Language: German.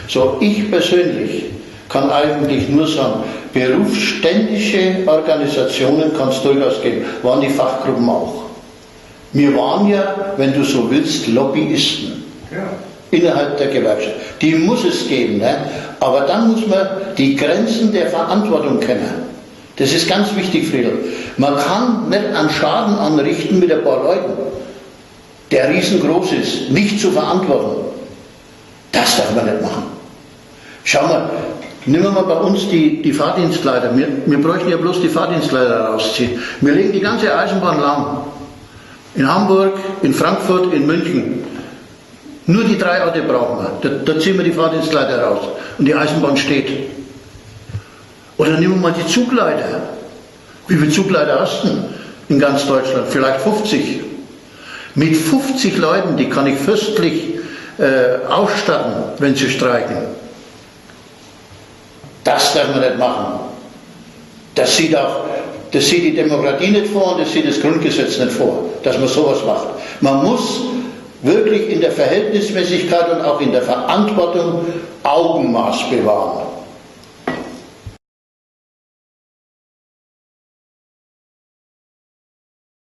So, ich persönlich kann eigentlich nur sagen, berufsständische Organisationen kann es durchaus geben, waren die Fachgruppen auch. Wir waren ja, wenn du so willst, Lobbyisten. Ja. Innerhalb der Gewerkschaft. Die muss es geben, ne? Aber dann muss man die Grenzen der Verantwortung kennen. Das ist ganz wichtig, Friedel. Man kann nicht einen Schaden anrichten mit ein paar Leuten, der riesengroß ist, nicht zu verantworten. Das darf man nicht machen. Schau mal, nehmen wir mal bei uns die Fahrdienstleiter. Wir bräuchten ja bloß die Fahrdienstleiter rausziehen. Wir legen die ganze Eisenbahn lahm. In Hamburg, in Frankfurt, in München. Nur die 3 Orte brauchen wir. Da ziehen wir die Fahrdienstleiter raus. Und die Eisenbahn steht. Oder nehmen wir mal die Zugleiter. Wie viele Zugleiter hast du denn in ganz Deutschland? Vielleicht 50. Mit 50 Leuten, die kann ich fürstlich ausstatten, wenn sie streiken. Das darf man nicht machen. Das sieht die Demokratie nicht vor und das sieht das Grundgesetz nicht vor, dass man sowas macht. Man muss wirklich in der Verhältnismäßigkeit und auch in der Verantwortung Augenmaß bewahren.